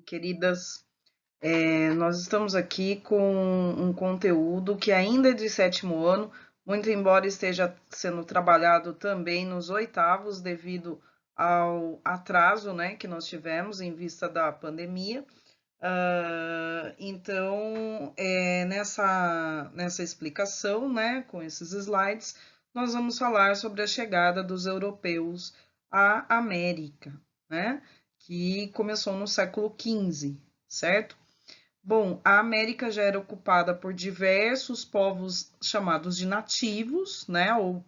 Queridas, nós estamos aqui com um conteúdo que ainda é de sétimo ano, muito embora esteja sendo trabalhado também nos oitavos, devido ao atraso, né, que nós tivemos em vista da pandemia. Então, nessa explicação, né, com esses slides, nós vamos falar sobre a chegada dos europeus à América, né, que começou no século XV, certo? Bom, a América já era ocupada por diversos povos chamados de nativos, né, ou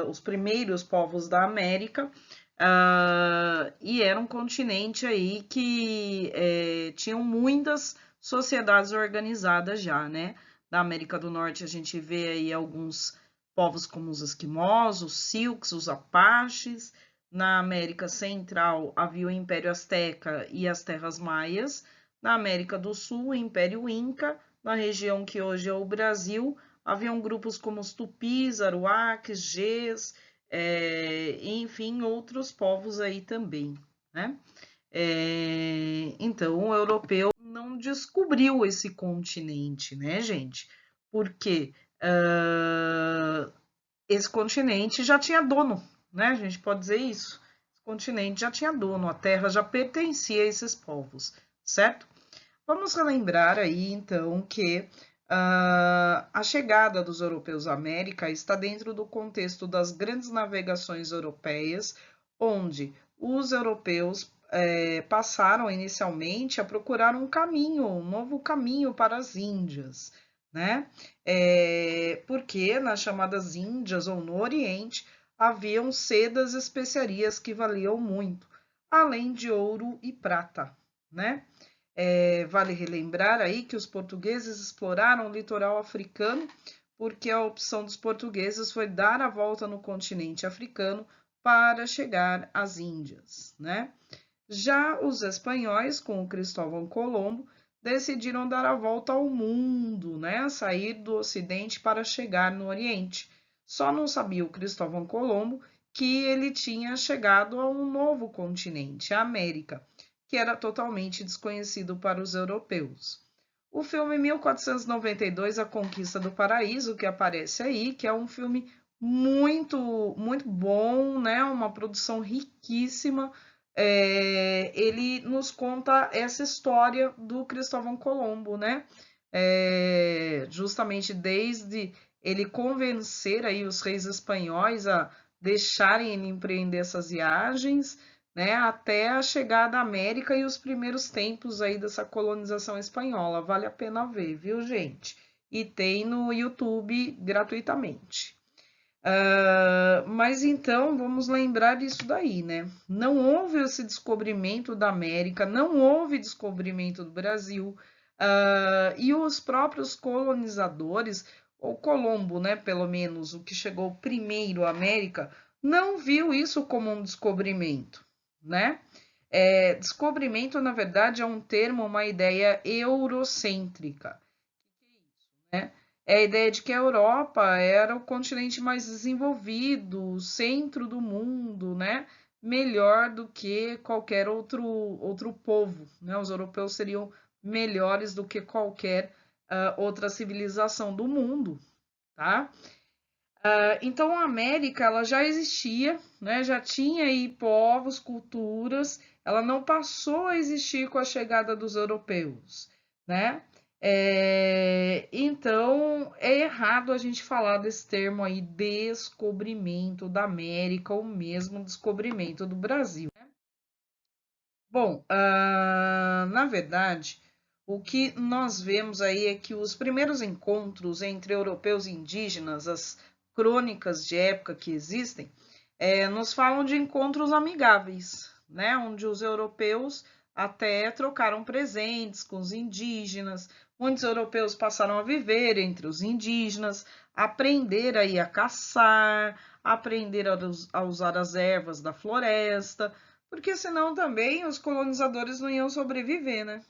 os primeiros povos da América, e era um continente aí que tinham muitas sociedades organizadas já, né? Da América do Norte a gente vê aí alguns povos como os esquimós, os Silks, os Apaches. Na América Central havia o Império Azteca e as Terras Maias. Na América do Sul, o Império Inca. Na região que hoje é o Brasil, haviam grupos como os Tupis, Aruaques, Gês, enfim, outros povos aí também, né? Então, o europeu não descobriu esse continente, né, gente? Porque esse continente já tinha dono, né? A gente pode dizer isso. Esse continente já tinha dono, a terra já pertencia a esses povos, certo? Vamos relembrar aí, então, que a chegada dos europeus à América está dentro do contexto das grandes navegações europeias, onde os europeus passaram inicialmente a procurar um novo caminho para as Índias, né? Porque nas chamadas Índias ou no Oriente haviam sedas e especiarias que valiam muito, além de ouro e prata, né? Vale relembrar aí que os portugueses exploraram o litoral africano, porque a opção dos portugueses foi dar a volta no continente africano para chegar às Índias, né? Já os espanhóis, com o Cristóvão Colombo, decidiram dar a volta ao mundo, né? Sair do Ocidente para chegar no Oriente. Só não sabia o Cristóvão Colombo que ele tinha chegado a um novo continente, a América, que era totalmente desconhecido para os europeus. O filme 1492, A Conquista do Paraíso, que aparece aí, que é um filme muito bom, né? Uma produção riquíssima. Ele nos conta essa história do Cristóvão Colombo, né? Justamente desde ele convencer aí os reis espanhóis a deixarem ele empreender essas viagens, né, até a chegada à América e os primeiros tempos aí dessa colonização espanhola. Vale a pena ver, viu, gente? E tem no YouTube gratuitamente. Mas então vamos lembrar disso daí, né? Não houve esse descobrimento da América, não houve descobrimento do Brasil, e os próprios colonizadores, ou Colombo, né, pelo menos, o que chegou primeiro à América, não viu isso como um descobrimento, né? Descobrimento, na verdade, é um termo, uma ideia eurocêntrica, né? É a ideia de que a Europa era o continente mais desenvolvido, o centro do mundo, né? Melhor do que qualquer outro povo, né? Os europeus seriam melhores do que qualquer outra civilização do mundo, tá? Então a América ela já existia, né? Já tinha aí povos, culturas, ela não passou a existir com a chegada dos europeus, né? Então é errado a gente falar desse termo aí, descobrimento da América ou mesmo descobrimento do Brasil. Bom, na verdade, o que nós vemos aí é que os primeiros encontros entre europeus e indígenas, as crônicas de época que existem, nos falam de encontros amigáveis, né? Onde os europeus até trocaram presentes com os indígenas, muitos europeus passaram a viver entre os indígenas, aprender aí a caçar, aprender a usar as ervas da floresta, porque senão também os colonizadores não iam sobreviver, né?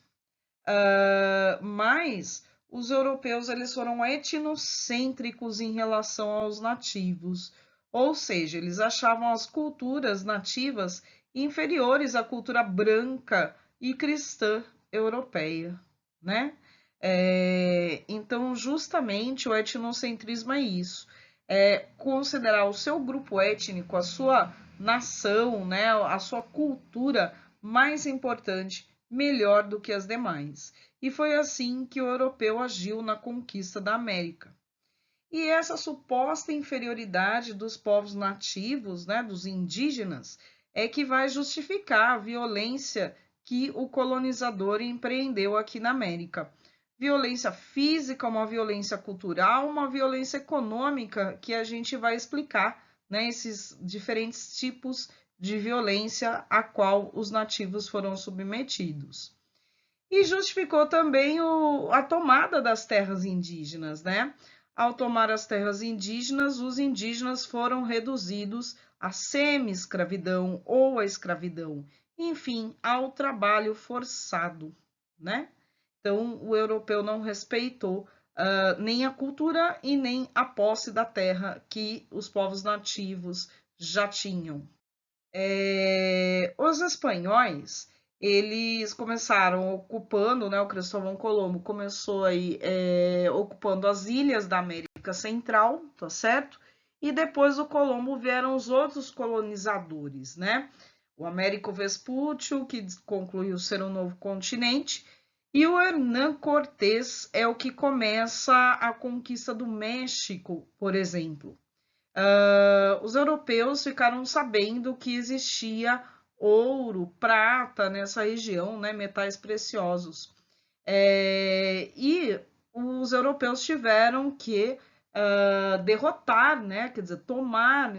Mas os europeus eles foram etnocêntricos em relação aos nativos, ou seja, eles achavam as culturas nativas inferiores à cultura branca e cristã europeia, né? Então, justamente o etnocentrismo é isso, é considerar o seu grupo étnico, a sua nação, né, a sua cultura mais importante, melhor do que as demais. E foi assim que o europeu agiu na conquista da América. E essa suposta inferioridade dos povos nativos, né, dos indígenas, é que vai justificar a violência que o colonizador empreendeu aqui na América. Violência física, uma violência cultural, uma violência econômica, que a gente vai explicar, né, esses diferentes tipos de violência a qual os nativos foram submetidos. E justificou também a tomada das terras indígenas, né? Ao tomar as terras indígenas, os indígenas foram reduzidos à semi-escravidão ou à escravidão, enfim, ao trabalho forçado, né? Então, o europeu não respeitou nem a cultura e nem a posse da terra que os povos nativos já tinham. Os espanhóis, eles começaram ocupando, né, o Cristóvão Colombo começou aí ocupando as ilhas da América Central, tá certo? E depois do Colombo vieram os outros colonizadores, né? O Américo Vespúcio, que concluiu ser um novo continente, e o Hernán Cortés é o que começa a conquista do México, por exemplo. Os europeus ficaram sabendo que existia ouro, prata nessa região, né, metais preciosos. E os europeus tiveram que derrotar, né, quer dizer, tomar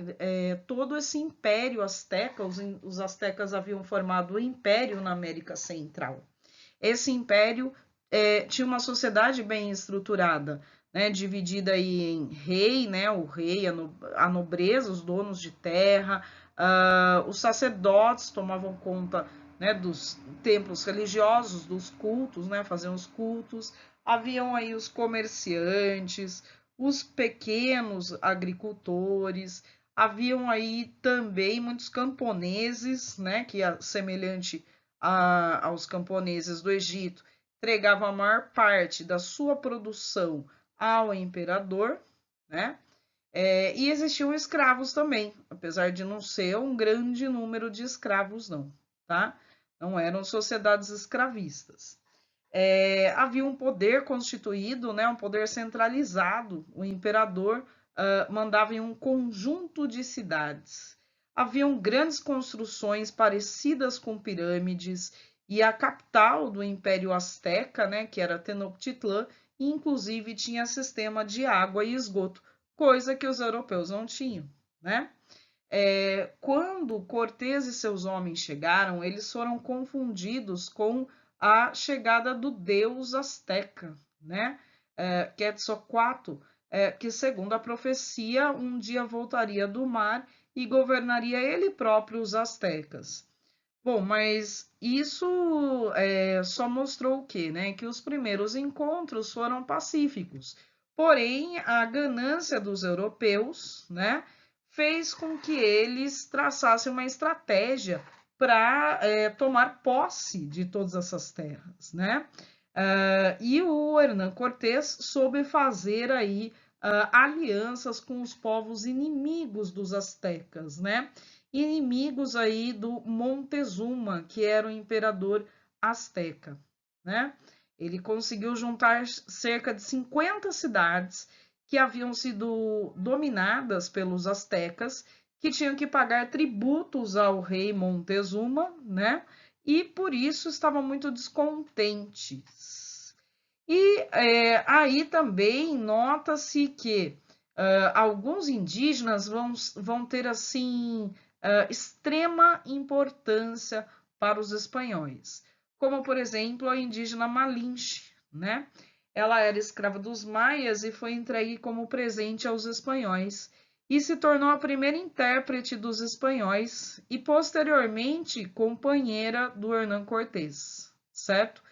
todo esse império asteca. Os astecas haviam formado um império na América Central. Esse império tinha uma sociedade bem estruturada, né, dividida aí em rei, né, o rei, a nobreza, os donos de terra, os sacerdotes tomavam conta, né, dos templos religiosos, dos cultos, né, faziam os cultos, haviam aí os comerciantes, os pequenos agricultores, haviam aí também muitos camponeses, né, que semelhante aos camponeses do Egito, entregavam a maior parte da sua produção ao imperador, né? E existiam escravos também, apesar de não ser um grande número de escravos, não, tá? Não eram sociedades escravistas. Havia um poder constituído, né, um poder centralizado. O imperador mandava em um conjunto de cidades. Haviam grandes construções parecidas com pirâmides, e a capital do Império Azteca, né, que era Tenochtitlan, inclusive tinha sistema de água e esgoto, coisa que os europeus não tinham, né? Quando Cortés e seus homens chegaram, eles foram confundidos com a chegada do deus azteca, né? Quetzalcoatl, que segundo a profecia, um dia voltaria do mar e governaria ele próprio os aztecas. Bom, mas isso só mostrou o quê, né? Que os primeiros encontros foram pacíficos. Porém, a ganância dos europeus, né, fez com que eles traçassem uma estratégia para tomar posse de todas essas terras, né? E o Hernán Cortés soube fazer aí alianças com os povos inimigos dos astecas, né? Inimigos aí do Montezuma, que era o imperador asteca, né? Ele conseguiu juntar cerca de 50 cidades que haviam sido dominadas pelos astecas, que tinham que pagar tributos ao rei Montezuma, né? E por isso estavam muito descontentes. E aí também nota-se que alguns indígenas vão ter assim extrema importância para os espanhóis, como por exemplo a indígena Malinche, né? Ela era escrava dos maias e foi entregue como presente aos espanhóis e se tornou a primeira intérprete dos espanhóis e posteriormente companheira do Hernán Cortés, certo?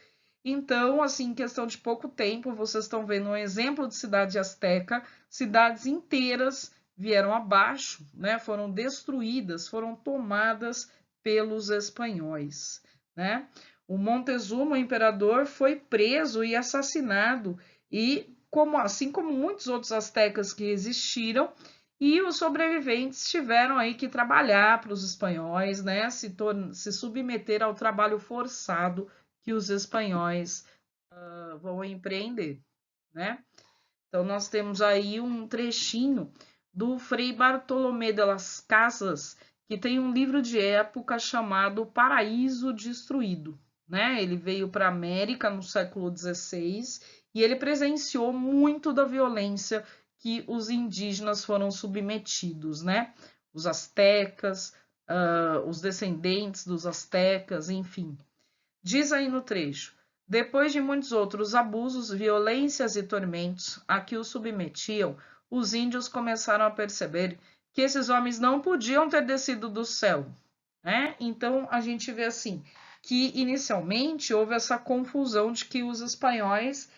Então, assim, em questão de pouco tempo, vocês estão vendo um exemplo de cidade asteca, cidades inteiras vieram abaixo, né? Foram destruídas, foram tomadas pelos espanhóis, né? O Montezuma, o imperador, foi preso e assassinado, e assim como muitos outros astecas que existiram, e os sobreviventes tiveram aí que trabalhar para os espanhóis, né, se submeter ao trabalho forçado que os espanhóis vão empreender, né? Então nós temos aí um trechinho do Frei Bartolomé de las Casas, que tem um livro de época chamado Paraíso Destruído, né? Ele veio para a América no século XVI e ele presenciou muito da violência que os indígenas foram submetidos, né? Os astecas, os descendentes dos astecas, enfim. Diz aí no trecho: depois de muitos outros abusos, violências e tormentos a que os submetiam, os índios começaram a perceber que esses homens não podiam ter descido do céu, né? Então a gente vê assim que inicialmente houve essa confusão de que os espanhóis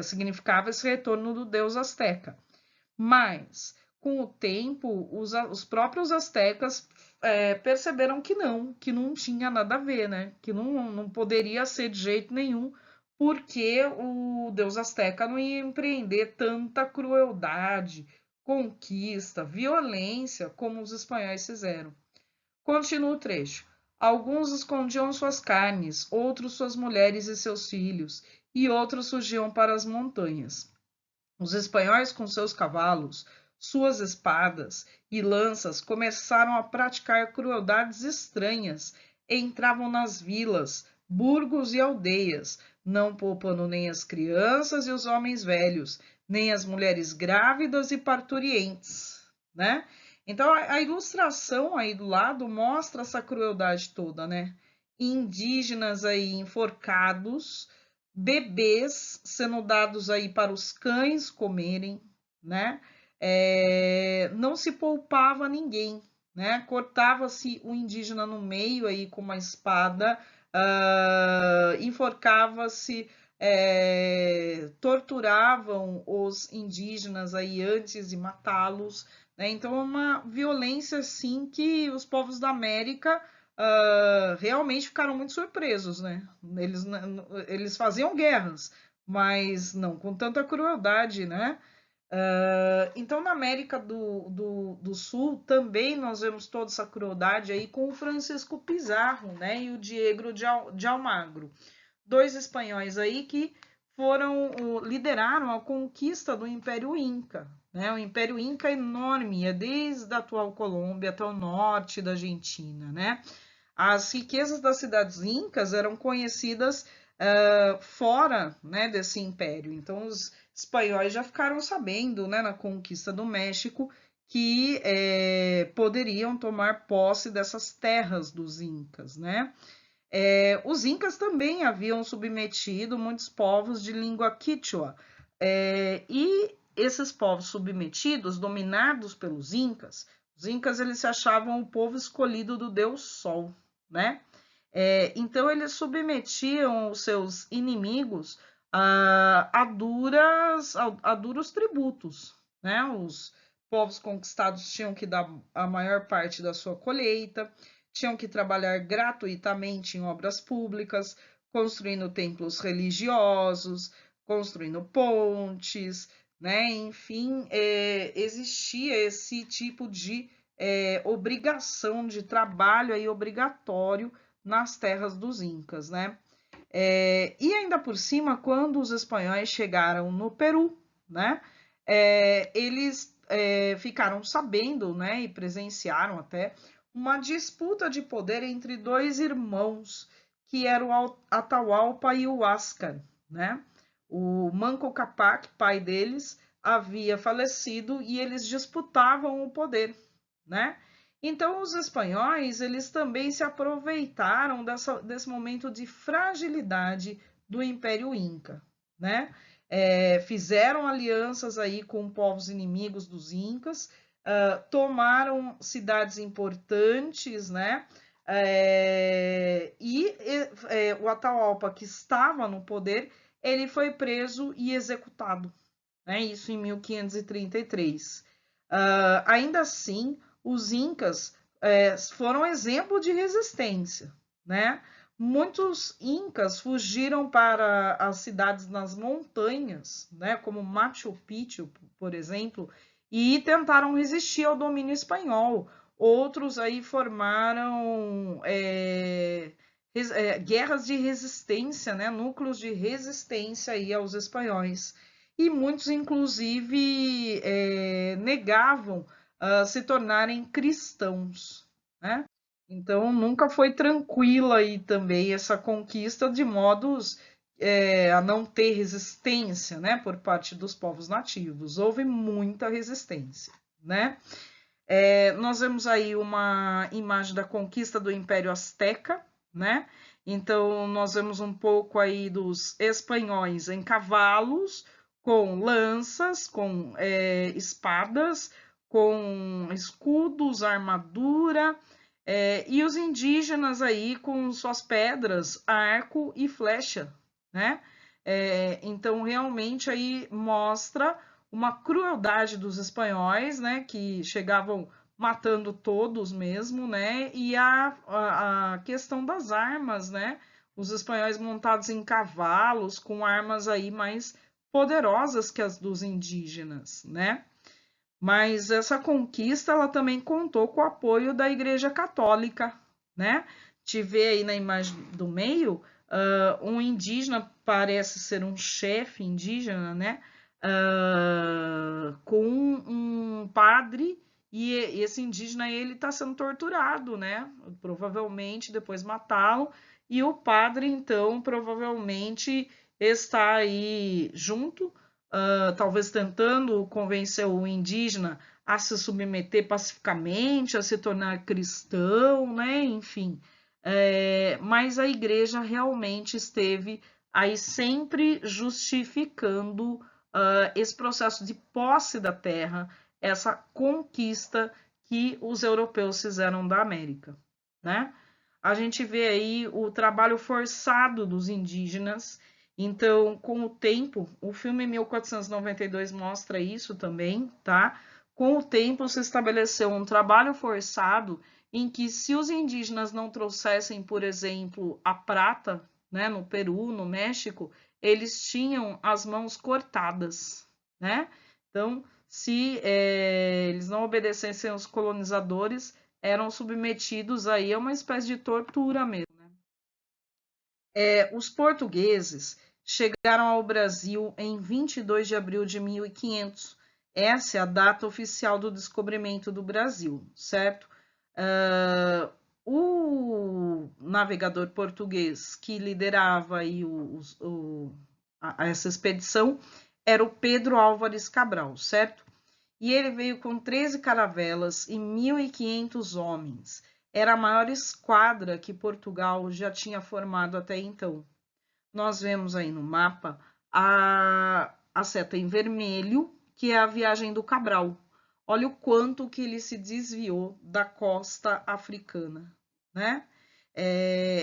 significava esse retorno do deus asteca. Mas, com o tempo, os próprios astecas perceberam que não tinha nada a ver, né? Que não poderia ser de jeito nenhum, porque o deus asteca não ia empreender tanta crueldade, conquista, violência como os espanhóis fizeram. Continua o trecho. Alguns escondiam suas carnes, outros suas mulheres e seus filhos, e outros fugiam para as montanhas. Os espanhóis, com seus cavalos, suas espadas e lanças, começaram a praticar crueldades estranhas. Entravam nas vilas, burgos e aldeias, não poupando nem as crianças e os homens velhos, nem as mulheres grávidas e parturientes, né? Então, a ilustração aí do lado mostra essa crueldade toda, né? Indígenas aí enforcados, bebês sendo dados aí para os cães comerem, né? Não se poupava ninguém, né? Cortava-se o indígena no meio aí com uma espada, enforcava-se, torturavam os indígenas aí antes de matá-los, né? Então é uma violência assim que os povos da América realmente ficaram muito surpresos, né? Eles faziam guerras, mas não com tanta crueldade, né? Então, na América do Sul, também nós vemos toda essa crueldade aí com o Francisco Pizarro, né? E o Diego de Almagro. Dois espanhóis aí que lideraram a conquista do Império Inca, né? O Império Inca é enorme, é desde a atual Colômbia até o norte da Argentina, né? As riquezas das cidades incas eram conhecidas fora, né, desse império. Então, os espanhóis já ficaram sabendo, né, na conquista do México, que poderiam tomar posse dessas terras dos incas, né? Os incas também haviam submetido muitos povos de língua quichua, e esses povos submetidos, dominados pelos incas, os incas eles se achavam o povo escolhido do deus Sol, né? Então eles submetiam os seus inimigos a duros tributos, né? Os povos conquistados tinham que dar a maior parte da sua colheita, tinham que trabalhar gratuitamente em obras públicas, construindo templos religiosos, construindo pontes, né? Enfim, existia esse tipo de obrigação de trabalho aí obrigatório nas terras dos incas, né? E ainda por cima, quando os espanhóis chegaram no Peru, né? Eles ficaram sabendo, né? E presenciaram até uma disputa de poder entre dois irmãos, que eram o Atahualpa e o Huáscar, né? O Manco Cápac, pai deles, havia falecido e eles disputavam o poder, né? Então, os espanhóis, eles também se aproveitaram desse momento de fragilidade do Império Inca, né? Fizeram alianças aí com povos inimigos dos Incas, tomaram cidades importantes, né? O Atahualpa, que estava no poder, ele foi preso e executado, né? Isso em 1533. Ainda assim, os incas foram exemplo de resistência, né? Muitos incas fugiram para as cidades nas montanhas, né, como Machu Picchu, por exemplo, e tentaram resistir ao domínio espanhol. Outros aí formaram guerras de resistência, né, núcleos de resistência aí aos espanhóis. E muitos, inclusive, negavam se tornarem cristãos, né? Então, nunca foi tranquila aí também essa conquista de modos a não ter resistência, né, por parte dos povos nativos. Houve muita resistência, né? Nós vemos aí uma imagem da conquista do Império Azteca, né? Então, nós vemos um pouco aí dos espanhóis em cavalos, com lanças, com espadas, com escudos, armadura, e os indígenas aí com suas pedras, arco e flecha, né? Então, realmente aí mostra uma crueldade dos espanhóis, né? Que chegavam matando todos mesmo, né? E a questão das armas, né? Os espanhóis montados em cavalos, com armas aí mais poderosas que as dos indígenas, né? Mas essa conquista ela também contou com o apoio da Igreja Católica, né? Te vê aí na imagem do meio, um indígena, parece ser um chefe indígena, né? Com um padre, e esse indígena ele está sendo torturado, né? Provavelmente depois matá-lo, e o padre então provavelmente está aí junto, talvez tentando convencer o indígena a se submeter pacificamente, a se tornar cristão, né? Enfim, mas a igreja realmente esteve aí sempre justificando esse processo de posse da terra, essa conquista que os europeus fizeram da América, né? A gente vê aí o trabalho forçado dos indígenas. Então, com o tempo, o filme 1492 mostra isso também, tá? Com o tempo se estabeleceu um trabalho forçado em que, se os indígenas não trouxessem, por exemplo, a prata, né, no Peru, no México, eles tinham as mãos cortadas, né? Então, se eles não obedecessem aos colonizadores, eram submetidos aí a uma espécie de tortura mesmo. Os portugueses chegaram ao Brasil em 22 de abril de 1500. Essa é a data oficial do descobrimento do Brasil, certo? O navegador português que liderava aí essa expedição era o Pedro Álvares Cabral, certo? E ele veio com 13 caravelas e 1.500 homens. Era a maior esquadra que Portugal já tinha formado até então. Nós vemos aí no mapa a seta em vermelho, que é a viagem do Cabral. Olha o quanto que ele se desviou da costa africana, né?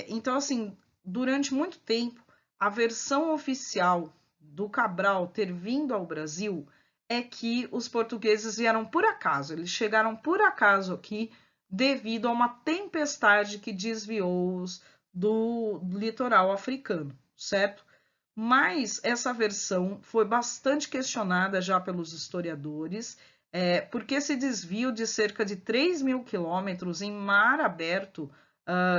Então, assim, durante muito tempo, a versão oficial do Cabral ter vindo ao Brasil é que os portugueses vieram por acaso, eles chegaram por acaso aqui devido a uma tempestade que desviou-os do litoral africano, certo? Mas essa versão foi bastante questionada já pelos historiadores, porque esse desvio de cerca de 3.000 quilômetros em mar aberto,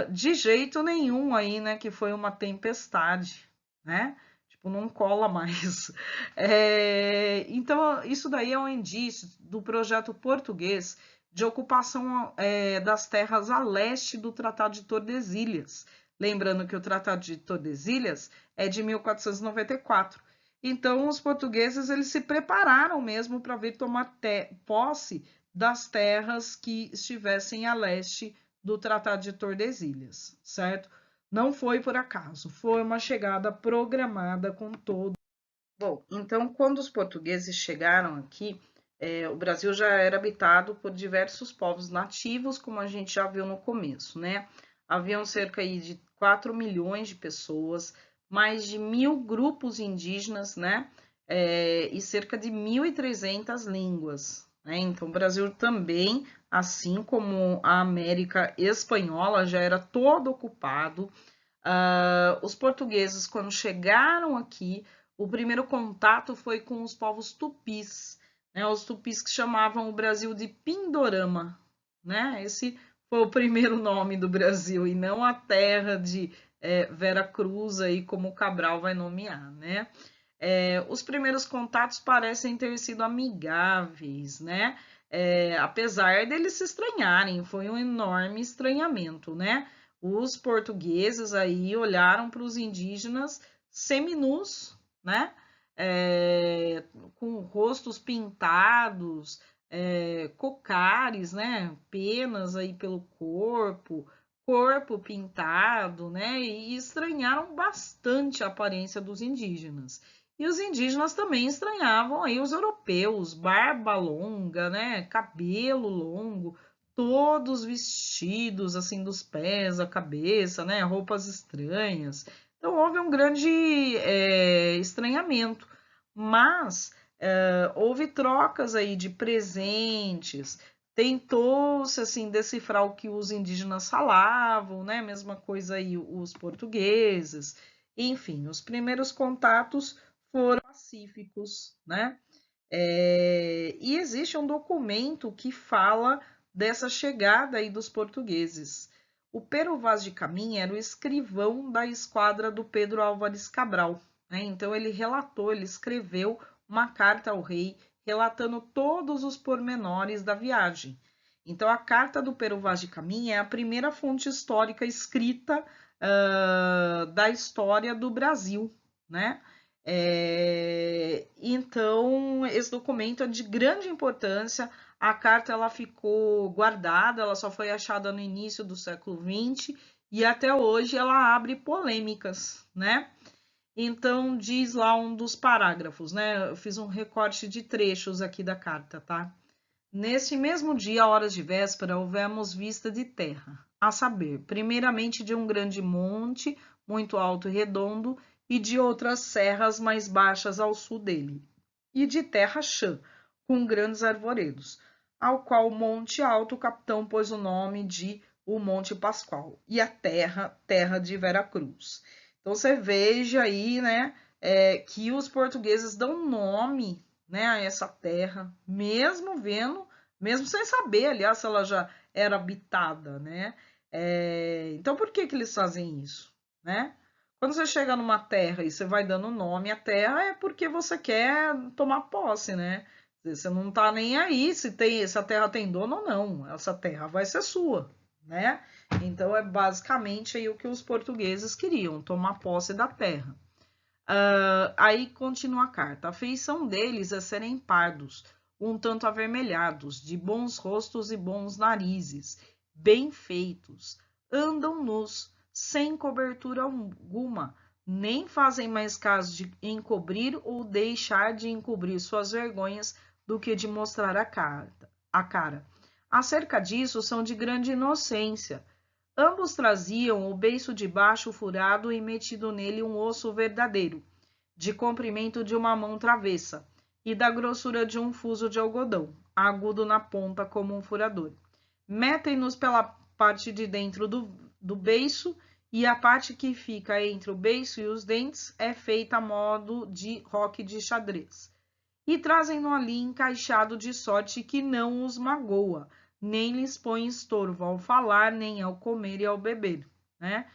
de jeito nenhum aí, né, que foi uma tempestade, né? Tipo, não cola mais. Então, isso daí é um indício do projeto português de ocupação das terras a leste do Tratado de Tordesilhas. Lembrando que o Tratado de Tordesilhas é de 1494. Então, os portugueses eles se prepararam mesmo para vir tomar posse das terras que estivessem a leste do Tratado de Tordesilhas, certo? Não foi por acaso, foi uma chegada programada com todo. Bom, então, quando os portugueses chegaram aqui, o Brasil já era habitado por diversos povos nativos, como a gente já viu no começo, né? Haviam cerca aí de 4 milhões de pessoas, mais de 1.000 grupos indígenas, né? E cerca de 1.300 línguas, né? Então, o Brasil também assim como a América Espanhola já era todo ocupado. Os portugueses, quando chegaram aqui, o primeiro contato foi com os povos tupis, né? Os tupis que chamavam o Brasil de Pindorama, né? Esse foi o primeiro nome do Brasil e não a terra de Vera Cruz, aí, como o Cabral vai nomear, né? Os primeiros contatos parecem ter sido amigáveis, né? Apesar deles se estranharem, foi um enorme estranhamento, né? Os portugueses aí olharam para os indígenas seminus, né? Com rostos pintados, cocares, né? Penas aí pelo corpo pintado, né? E estranharam bastante a aparência dos indígenas. E os indígenas também estranhavam aí os europeus, barba longa, né? Cabelo longo, todos vestidos assim dos pés à cabeça, né? Roupas estranhas. Então houve um grande estranhamento, mas houve trocas aí de presentes, tentou-se assim decifrar o que os indígenas falavam, né? Mesma coisa aí os portugueses. Enfim, os primeiros contatos foram pacíficos, né? E existe um documento que fala dessa chegada aí dos portugueses. O Pero Vaz de Caminha era o escrivão da esquadra do Pedro Álvares Cabral, né? Então ele escreveu uma carta ao rei relatando todos os pormenores da viagem. Então a carta do Pero Vaz de Caminha é a primeira fonte histórica escrita da história do Brasil, né? Então, esse documento é de grande importância. A carta ela ficou guardada, ela só foi achada no início do século XX e até hoje ela abre polêmicas, né? Então, diz lá um dos parágrafos, né? Eu fiz um recorte de trechos aqui da carta, tá? Neste mesmo dia, a horas de véspera, houvemos vista de terra, a saber, primeiramente de um grande monte, muito alto e redondo, e de outras serras mais baixas ao sul dele, e de terra chã, com grandes arvoredos, ao qual monte alto o capitão pôs o nome de o Monte Pascoal, e a terra de Vera Cruz. Então você veja aí, né, que os portugueses dão nome, né, a essa terra, mesmo sem saber, aliás, se ela já era habitada, né? Então por que eles fazem isso, né? Quando você chega numa terra e você vai dando nome à terra, é porque você quer tomar posse, né? Você não tá nem aí se a terra tem dono ou não. Essa terra vai ser sua, né? Então é basicamente aí o que os portugueses queriam, tomar posse da terra. Aí continua a carta. A feição deles é serem pardos, um tanto avermelhados, de bons rostos e bons narizes, bem feitos. Andam nus, sem cobertura alguma, nem fazem mais caso de encobrir ou deixar de encobrir suas vergonhas do que de mostrar a cara. Acerca disso, são de grande inocência. Ambos traziam o beiço de baixo furado e metido nele um osso verdadeiro, de comprimento de uma mão travessa, e da grossura de um fuso de algodão, agudo na ponta como um furador. Metem-nos pela parte de dentro do beiço, e a parte que fica entre o beiço e os dentes é feita a modo de roque de xadrez. E trazem-no ali encaixado de sorte que não os magoa, nem lhes põe estorvo ao falar, nem ao comer e ao beber, né?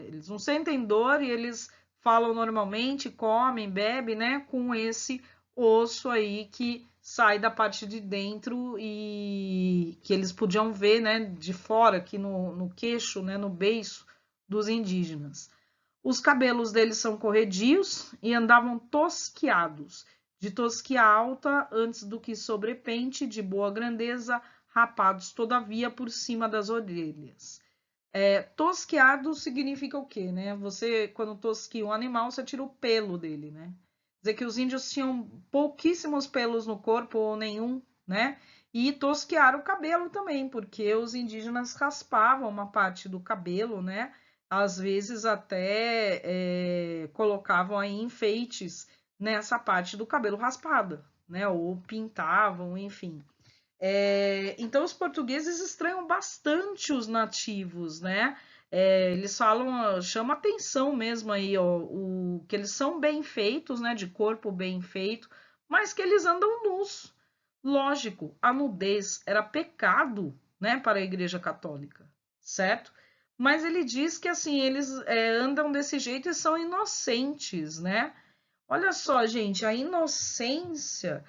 Eles não sentem dor e eles falam normalmente, comem, bebem, né? Com esse osso aí que sai da parte de dentro e que eles podiam ver, né? De fora, aqui no queixo, né? No beiço dos indígenas. Os cabelos deles são corredios e andavam tosquiados, de tosquia alta antes do que sobrepente, de boa grandeza, rapados todavia por cima das orelhas. Tosqueado significa o quê, né? Você, quando tosquia um animal, você tira o pelo dele, né? Quer dizer que os índios tinham pouquíssimos pelos no corpo ou nenhum, né? E tosquearam o cabelo também, porque os indígenas raspavam uma parte do cabelo, né? Às vezes até colocavam aí enfeites nessa parte do cabelo raspada, né? Ou pintavam, enfim. Então, os portugueses estranham bastante os nativos, né? Eles falam, chama atenção mesmo aí, ó, que eles são bem feitos, né? De corpo bem feito, mas que eles andam nus. Lógico, a nudez era pecado, né, para a Igreja Católica, certo? Mas ele diz que assim eles andam desse jeito e são inocentes, né? Olha só, gente, a inocência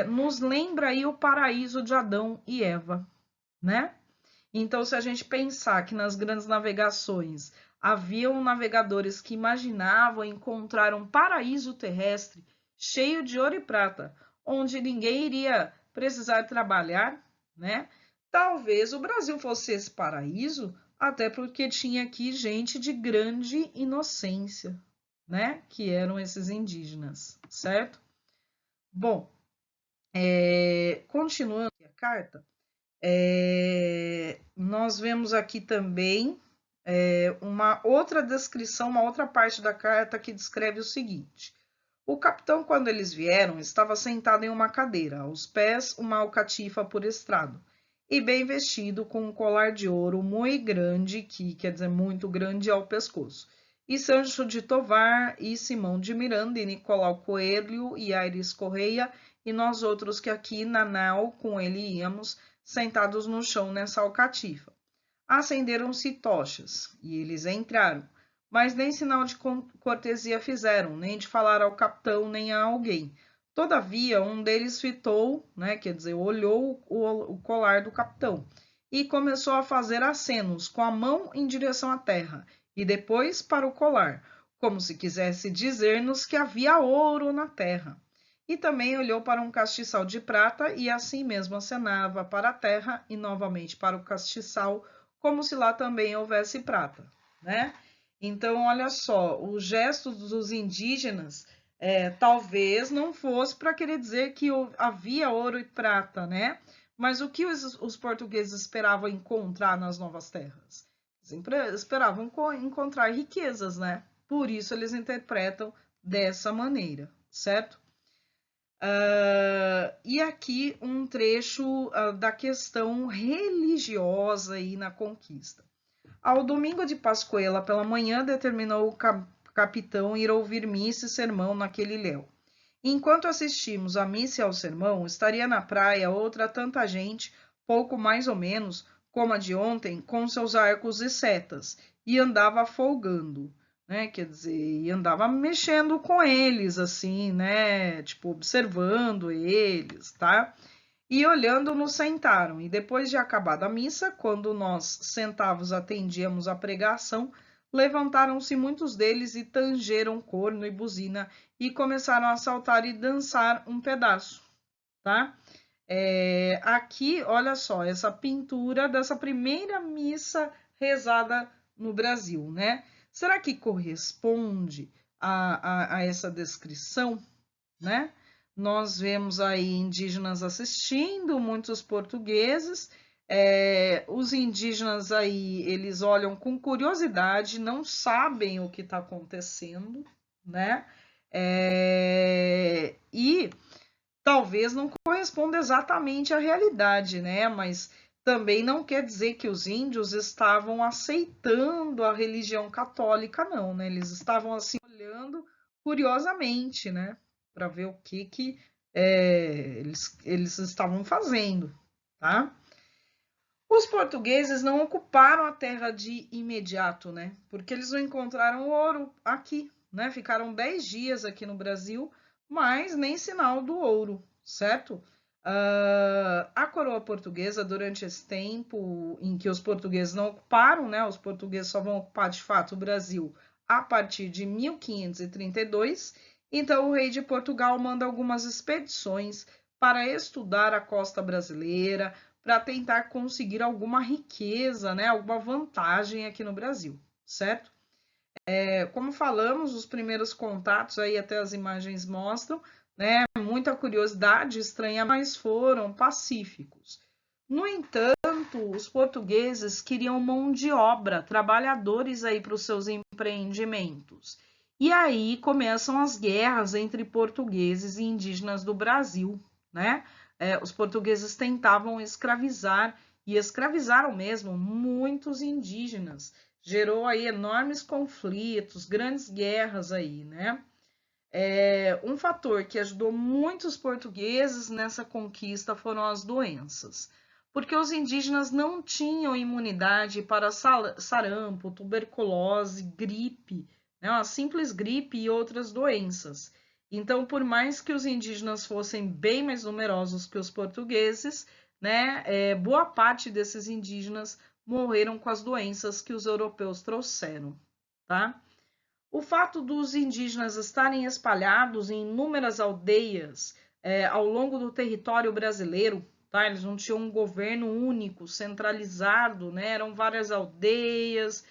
nos lembra aí o paraíso de Adão e Eva, né? Então, se a gente pensar que nas grandes navegações haviam navegadores que imaginavam encontrar um paraíso terrestre cheio de ouro e prata, onde ninguém iria precisar trabalhar, né? Talvez o Brasil fosse esse paraíso, até porque tinha aqui gente de grande inocência, né? Que eram esses indígenas, certo? Bom, continuando a carta, nós vemos aqui também uma outra descrição, uma outra parte da carta que descreve o seguinte: o capitão, quando eles vieram, estava sentado em uma cadeira, aos pés uma alcatifa por estrado, e bem vestido com um colar de ouro muito grande, que quer dizer muito grande, ao pescoço. E Sancho de Tovar, e Simão de Miranda, e Nicolau Coelho, e Aires Correia, e nós outros que aqui na nau com ele íamos, sentados no chão nessa alcatifa. Acenderam-se tochas, e eles entraram, mas nem sinal de cortesia fizeram, nem de falar ao capitão, nem a alguém. Todavia, um deles fitou, né, quer dizer, olhou o colar do capitão, e começou a fazer acenos com a mão em direção à terra, e depois para o colar, como se quisesse dizer-nos que havia ouro na terra. E também olhou para um castiçal de prata, e assim mesmo acenava para a terra, e novamente para o castiçal, como se lá também houvesse prata, né? Então, olha só, o gesto dos indígenas talvez não fosse para querer dizer que havia ouro e prata, né? Mas o que os portugueses esperavam encontrar nas novas terras? Eles esperavam encontrar riquezas, né? Por isso eles interpretam dessa maneira, certo? E aqui um trecho da questão religiosa aí na conquista. Ao domingo de Pascoela, pela manhã, determinou o capitão ir ouvir missa e sermão naquele ilhéu. Enquanto assistimos à missa e ao sermão, estaria na praia outra tanta gente, pouco mais ou menos, como a de ontem, com seus arcos e setas, e andava folgando, né? Quer dizer, e andava mexendo com eles, assim, né? Tipo, observando eles, tá? E olhando nos sentaram, e depois de acabada a missa, quando nós sentados atendíamos a pregação, levantaram-se muitos deles e tangeram corno e buzina e começaram a saltar e dançar um pedaço, tá? Aqui, olha só, essa pintura dessa primeira missa rezada no Brasil, né? Será que corresponde a essa descrição, né? Nós vemos aí indígenas assistindo, muitos portugueses. Os indígenas aí, eles olham com curiosidade, não sabem o que está acontecendo, né? E talvez não corresponda exatamente à realidade, né? Mas também não quer dizer que os índios estavam aceitando a religião católica, não, né? Eles estavam assim olhando curiosamente, né? Para ver o que eles estavam fazendo, tá? Os portugueses não ocuparam a terra de imediato, né? Porque eles não encontraram ouro aqui, né? Ficaram 10 dias aqui no Brasil, mas nem sinal do ouro, certo? A coroa portuguesa, durante esse tempo em que os portugueses não ocuparam, né? Os portugueses só vão ocupar de fato o Brasil a partir de 1532. Então, o rei de Portugal manda algumas expedições para estudar a costa brasileira, para tentar conseguir alguma riqueza, né, alguma vantagem aqui no Brasil, certo? Como falamos, os primeiros contatos aí até as imagens mostram, né, muita curiosidade estranha, mas foram pacíficos. No entanto, os portugueses queriam mão de obra, trabalhadores aí para os seus empreendimentos. E aí começam as guerras entre portugueses e indígenas do Brasil, né? os portugueses tentavam escravizar, e escravizaram mesmo muitos indígenas. Gerou aí enormes conflitos, grandes guerras aí, né? Um fator que ajudou muitos portugueses nessa conquista foram as doenças, porque os indígenas não tinham imunidade para sarampo, tuberculose, gripe, né, uma simples gripe e outras doenças. Então, por mais que os indígenas fossem bem mais numerosos que os portugueses, né, boa parte desses indígenas morreram com as doenças que os europeus trouxeram, tá? O fato dos indígenas estarem espalhados em inúmeras aldeias ao longo do território brasileiro, tá? Eles não tinham um governo único, centralizado, né? Eram várias aldeias,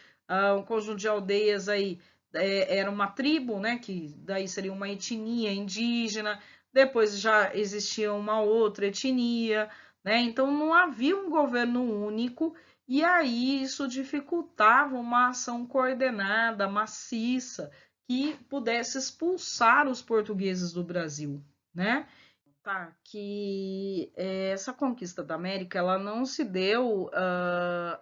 um conjunto de aldeias aí era uma tribo, né? Que daí seria uma etnia indígena, depois já existia uma outra etnia, né? Então não havia um governo único. E aí isso dificultava uma ação coordenada, maciça, que pudesse expulsar os portugueses do Brasil, né? Tá, que essa conquista da América ela não se deu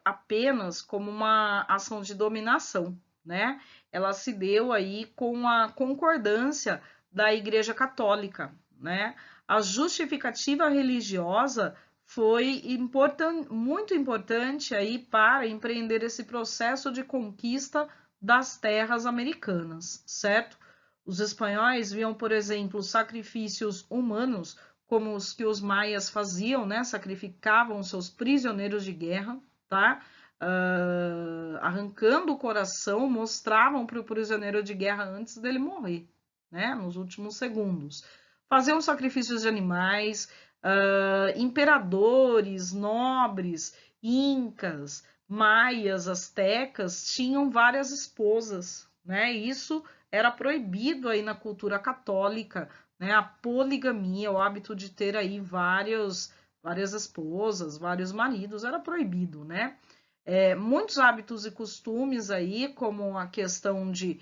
apenas como uma ação de dominação, né? Ela se deu aí com a concordância da Igreja Católica, né? A justificativa religiosa foi muito importante aí para empreender esse processo de conquista das terras americanas, certo? Os espanhóis viam, por exemplo, sacrifícios humanos, como os que os maias faziam, né? Sacrificavam seus prisioneiros de guerra, tá? Arrancando o coração, mostravam para o prisioneiro de guerra antes dele morrer, né? Nos últimos segundos. Faziam sacrifícios de animais, imperadores, nobres, incas, maias, astecas tinham várias esposas, né? Isso era proibido aí na cultura católica, né? A poligamia, o hábito de ter aí várias esposas, vários maridos, era proibido, né? Muitos hábitos e costumes aí, como a questão de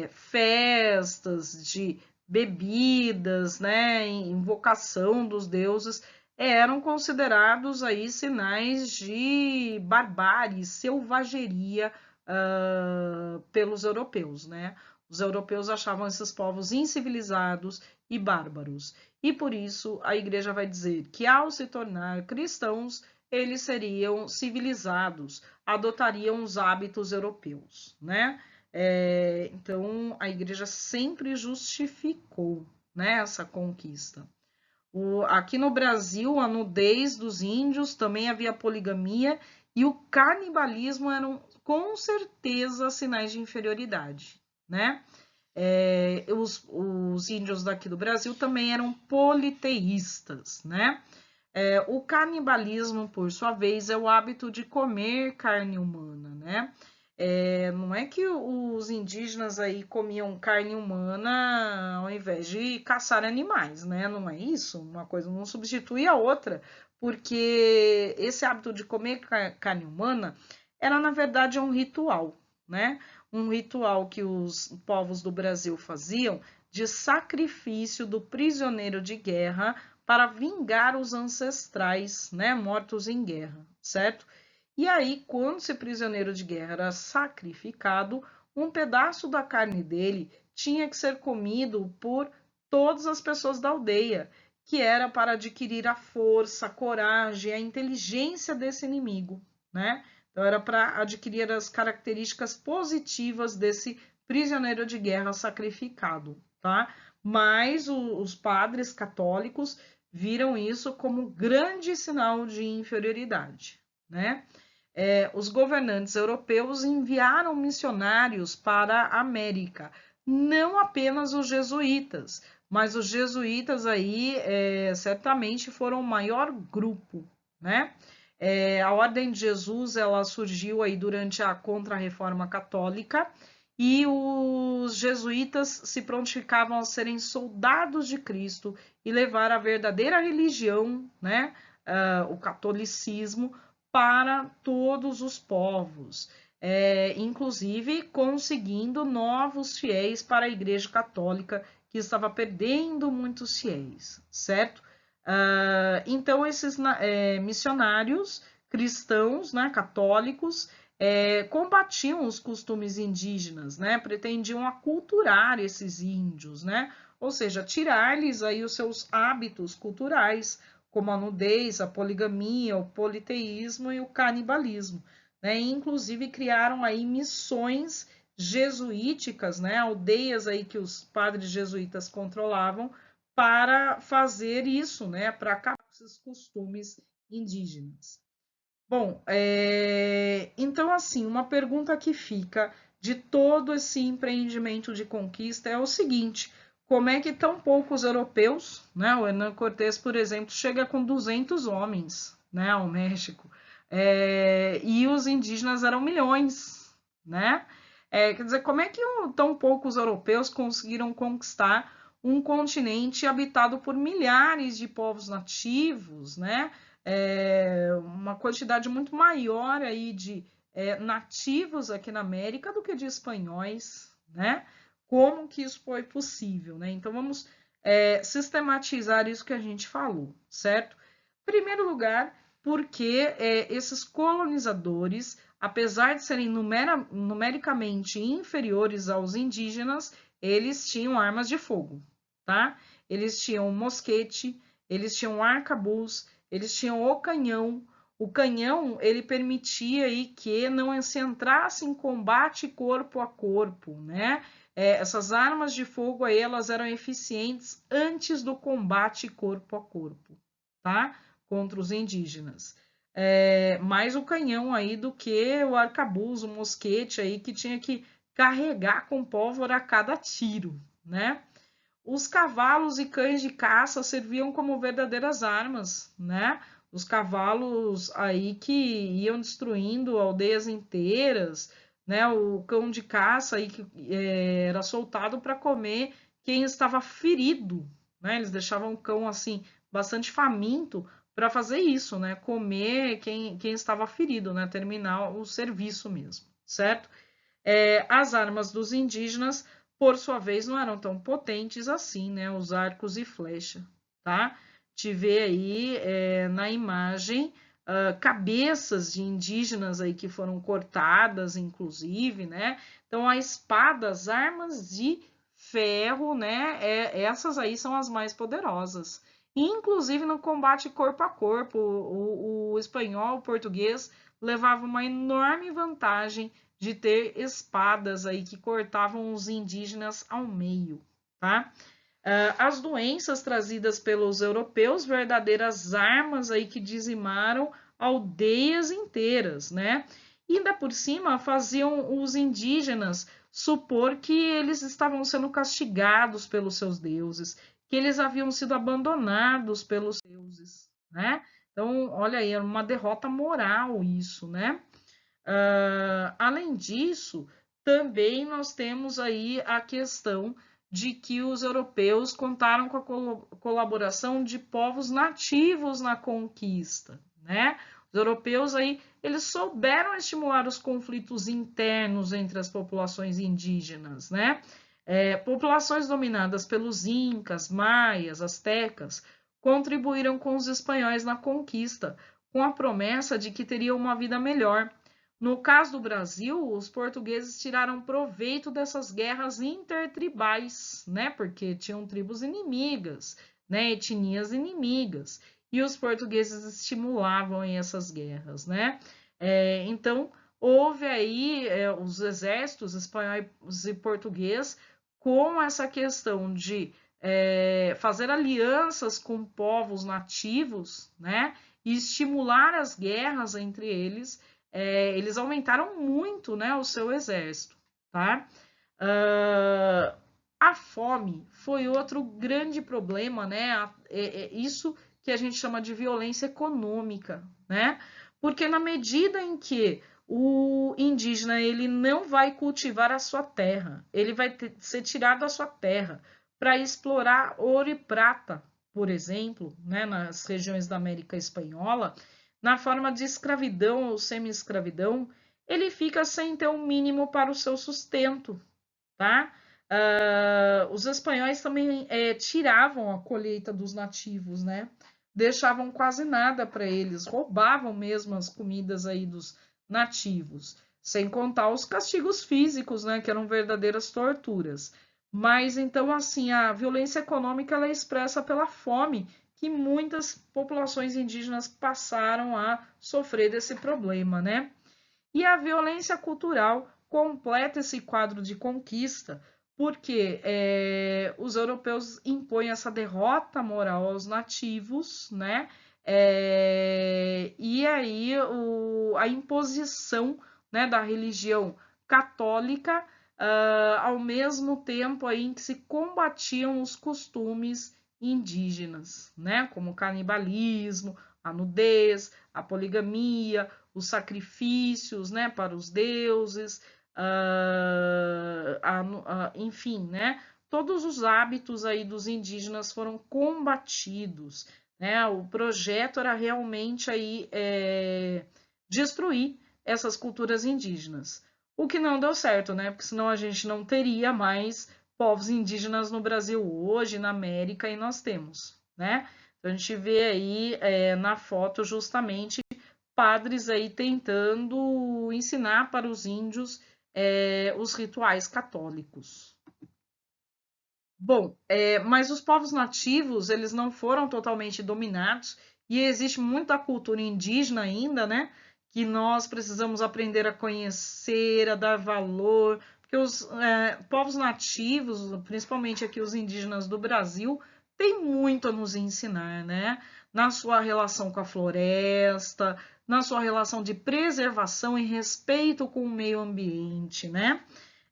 festas, de bebidas, né, invocação dos deuses, eram considerados aí sinais de barbárie, selvageria pelos europeus, né? Os europeus achavam esses povos incivilizados e bárbaros. E por isso a igreja vai dizer que ao se tornar cristãos, eles seriam civilizados, adotariam os hábitos europeus, né? Então, a igreja sempre justificou, né, essa conquista. Aqui no Brasil, a nudez dos índios, também havia poligamia e o canibalismo eram com certeza sinais de inferioridade, né? Os índios daqui do Brasil também eram politeístas, né? O canibalismo, por sua vez, é o hábito de comer carne humana, né? Não é que os indígenas aí comiam carne humana ao invés de caçar animais, né? Não é isso, uma coisa não substitui a outra, porque esse hábito de comer carne humana era, na verdade, um ritual, né? Um ritual que os povos do Brasil faziam de sacrifício do prisioneiro de guerra para vingar os ancestrais, né, mortos em guerra, certo? E aí, quando esse prisioneiro de guerra era sacrificado, um pedaço da carne dele tinha que ser comido por todas as pessoas da aldeia, que era para adquirir a força, a coragem, a inteligência desse inimigo, né? Então, era para adquirir as características positivas desse prisioneiro de guerra sacrificado, tá? Mas os padres católicos viram isso como grande sinal de inferioridade, né? Os governantes europeus enviaram missionários para a América, não apenas os jesuítas, mas os jesuítas aí certamente foram o maior grupo, né? A Ordem de Jesus ela surgiu aí durante a Contra-Reforma Católica e os jesuítas se prontificavam a serem soldados de Cristo e levar a verdadeira religião, né? O catolicismo para todos os povos, inclusive conseguindo novos fiéis para a Igreja Católica, que estava perdendo muitos fiéis, certo? Então, esses missionários cristãos, né, católicos, combatiam os costumes indígenas, né, pretendiam aculturar esses índios, né, ou seja, tirar-lhes aí os seus hábitos culturais, como a nudez, a poligamia, o politeísmo e o canibalismo, né, e inclusive criaram aí missões jesuíticas, né, aldeias aí que os padres jesuítas controlavam, para fazer isso, né, para acabar com esses costumes indígenas. Bom, então, assim, uma pergunta que fica de todo esse empreendimento de conquista é o seguinte: como é que tão poucos europeus, né? O Hernán Cortés, por exemplo, chega com 200 homens, né, ao México, e os indígenas eram milhões, né? Quer dizer, como é que tão poucos europeus conseguiram conquistar um continente habitado por milhares de povos nativos, né? Uma quantidade muito maior aí de nativos aqui na América do que de espanhóis, né? Como que isso foi possível, né? Então vamos sistematizar isso que a gente falou, certo? Em primeiro lugar, porque esses colonizadores, apesar de serem numericamente inferiores aos indígenas, eles tinham armas de fogo, tá? Eles tinham mosquete, eles tinham arcabuz, eles tinham o canhão. O canhão, ele permitia aí que não se entrasse em combate corpo a corpo, né? Essas armas de fogo aí, elas eram eficientes antes do combate corpo a corpo, tá? Contra os indígenas. Mais o canhão aí do que o arcabuz, o mosquete aí que tinha que carregar com pólvora a cada tiro, né? Os cavalos e cães de caça serviam como verdadeiras armas, né? Os cavalos aí que iam destruindo aldeias inteiras, né? O cão de caça aí que era soltado para comer quem estava ferido, né? Eles deixavam o cão assim bastante faminto para fazer isso, né? Comer quem estava ferido, né? Terminar o serviço mesmo, certo? As armas dos indígenas, por sua vez, não eram tão potentes assim, né? Os arcos e flecha, tá? Te vê aí na imagem cabeças de indígenas aí que foram cortadas, inclusive, né? Então, a espada, as armas de ferro, né? Essas aí são as mais poderosas. Inclusive no combate corpo a corpo, o espanhol, o português levava uma enorme vantagem de ter espadas aí que cortavam os indígenas ao meio, tá? As doenças trazidas pelos europeus, verdadeiras armas aí que dizimaram aldeias inteiras, né? E ainda por cima faziam os indígenas supor que eles estavam sendo castigados pelos seus deuses, que eles haviam sido abandonados pelos deuses, né? Então, olha aí, era uma derrota moral isso, né? Além disso, também nós temos aí a questão de que os europeus contaram com a colaboração de povos nativos na conquista, né? Os europeus aí, eles souberam estimular os conflitos internos entre as populações indígenas, né? Populações dominadas pelos incas, maias, astecas, contribuíram com os espanhóis na conquista, com a promessa de que teriam uma vida melhor. No caso do Brasil, os portugueses tiraram proveito dessas guerras intertribais, né? Porque tinham tribos inimigas, né? Etnias inimigas, e os portugueses estimulavam essas guerras, né? Então, houve aí os exércitos espanhóis e português com essa questão de fazer alianças com povos nativos, né? E estimular as guerras entre eles. Eles aumentaram muito, né, o seu exército, tá? A fome foi outro grande problema, né? Isso que a gente chama de violência econômica, né? Porque na medida em que o indígena ele não vai cultivar a sua terra, ele vai ser tirado da sua terra para explorar ouro e prata, por exemplo, né, nas regiões da América Espanhola, na forma de escravidão ou semi-escravidão, ele fica sem ter o mínimo para o seu sustento, tá? Os espanhóis também tiravam a colheita dos nativos, né? Deixavam quase nada para eles, roubavam mesmo as comidas aí dos nativos, sem contar os castigos físicos, né? Que eram verdadeiras torturas. Mas então, assim, a violência econômica ela é expressa pela fome, que muitas populações indígenas passaram a sofrer desse problema, né? E a violência cultural completa esse quadro de conquista, porque os europeus impõem essa derrota moral aos nativos, né? E aí a imposição, né, da religião católica, ao mesmo tempo aí em que se combatiam os costumes indígenas, né? Como o canibalismo, a nudez, a poligamia, os sacrifícios, né, para os deuses, enfim, né, todos os hábitos aí dos indígenas foram combatidos, né, o projeto era realmente aí destruir essas culturas indígenas, o que não deu certo, né, porque senão a gente não teria mais povos indígenas no Brasil hoje, na América, e nós temos, né, então a gente vê aí na foto justamente padres aí tentando ensinar para os índios os rituais católicos. Bom, mas os povos nativos eles não foram totalmente dominados e existe muita cultura indígena ainda, né? Que nós precisamos aprender a conhecer, a dar valor, porque os povos nativos, principalmente aqui os indígenas do Brasil, têm muito a nos ensinar, né? Na sua relação com a floresta, na sua relação de preservação e respeito com o meio ambiente, né?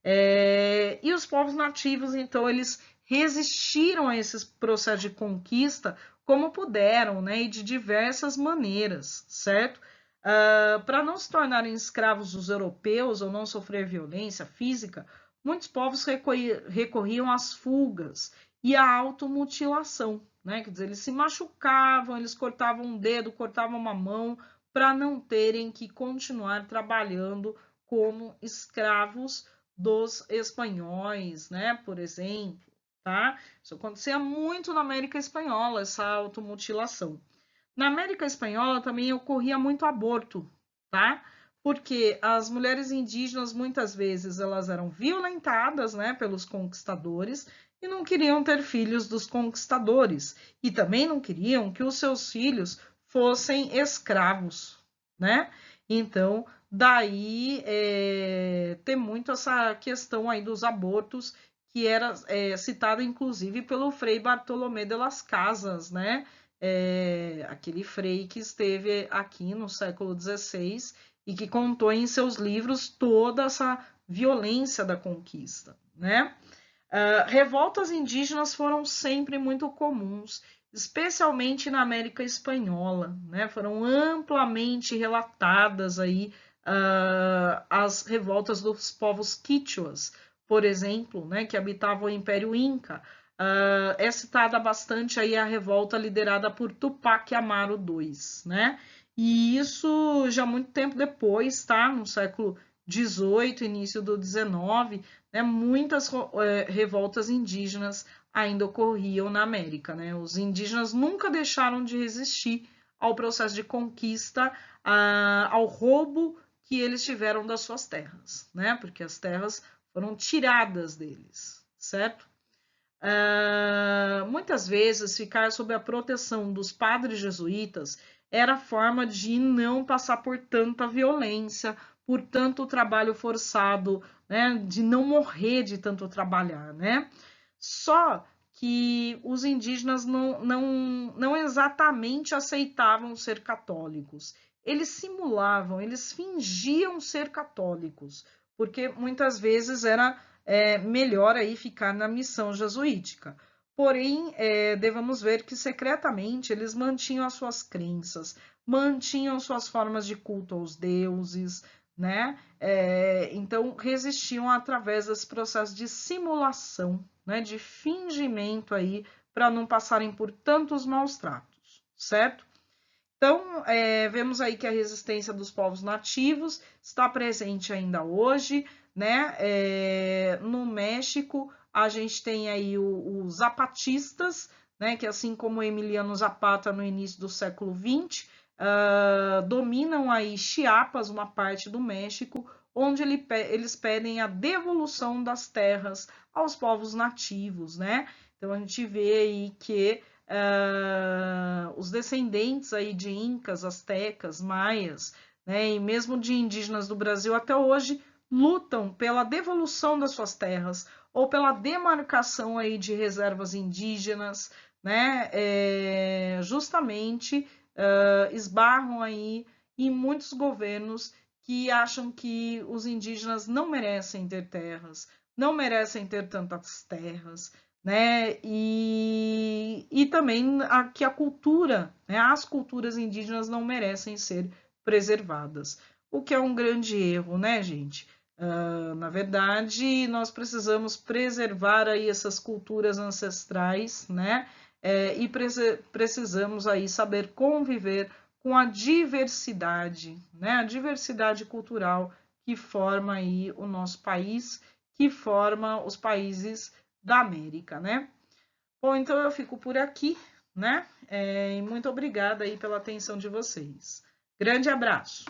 E os povos nativos, então, eles resistiram a esses processos de conquista como puderam, né? E de diversas maneiras, certo? Para não se tornarem escravos dos europeus ou não sofrer violência física, muitos povos recorriam às fugas e à automutilação, né? Quer dizer, eles se machucavam, eles cortavam um dedo, cortavam uma mão, para não terem que continuar trabalhando como escravos dos espanhóis, né? Por exemplo, tá? Isso acontecia muito na América Espanhola, essa automutilação. Na América Espanhola também ocorria muito aborto, tá? Porque as mulheres indígenas muitas vezes elas eram violentadas, né, pelos conquistadores e não queriam ter filhos dos conquistadores e também não queriam que os seus filhos fossem escravos, né? Então, daí tem muito essa questão aí dos abortos que era citada inclusive pelo Frei Bartolomé de las Casas, né? Aquele frei que esteve aqui no século XVI e que contou em seus livros toda essa violência da conquista, né? Revoltas indígenas foram sempre muito comuns, especialmente na América Espanhola, né? Foram amplamente relatadas aí as revoltas dos povos quichuas, por exemplo, né, que habitavam o Império Inca. É citada bastante aí a revolta liderada por Tupac Amaru II, né? E isso já muito tempo depois, tá? No século XVIII, início do XIX, né? Muitas revoltas indígenas ainda ocorriam na América, né? Os indígenas nunca deixaram de resistir ao processo de conquista, ao roubo que eles tiveram das suas terras, né? Porque as terras foram tiradas deles, certo? Muitas vezes ficar sob a proteção dos padres jesuítas era forma de não passar por tanta violência, por tanto trabalho forçado, né, de não morrer de tanto trabalhar, né? Só que os indígenas não exatamente aceitavam ser católicos. Eles simulavam, eles fingiam ser católicos, porque muitas vezes era melhor aí ficar na missão jesuítica. Porém, devemos ver que secretamente eles mantinham as suas crenças, mantinham suas formas de culto aos deuses, né? Então, resistiam através desse processo de simulação, né? De fingimento aí, para não passarem por tantos maus tratos, certo? Então, vemos aí que a resistência dos povos nativos está presente ainda hoje, né? No México, a gente tem aí os zapatistas, né, que assim como Emiliano Zapata no início do século XX, dominam aí Chiapas, uma parte do México, onde eles pedem a devolução das terras aos povos nativos, né? Então a gente vê aí que os descendentes aí de incas, astecas, maias, né, e mesmo de indígenas do Brasil até hoje lutam pela devolução das suas terras ou pela demarcação aí de reservas indígenas, né? Justamente esbarram aí em muitos governos que acham que os indígenas não merecem ter terras, não merecem ter tantas terras, né? E também que a cultura, né? As culturas indígenas não merecem ser preservadas, o que é um grande erro, né, gente? Na verdade, nós precisamos preservar aí essas culturas ancestrais, né? E precisamos aí saber conviver com a diversidade, né? A diversidade cultural que forma aí o nosso país, que forma os países da América, né? Bom, então eu fico por aqui, né? E muito obrigada aí pela atenção de vocês. Grande abraço!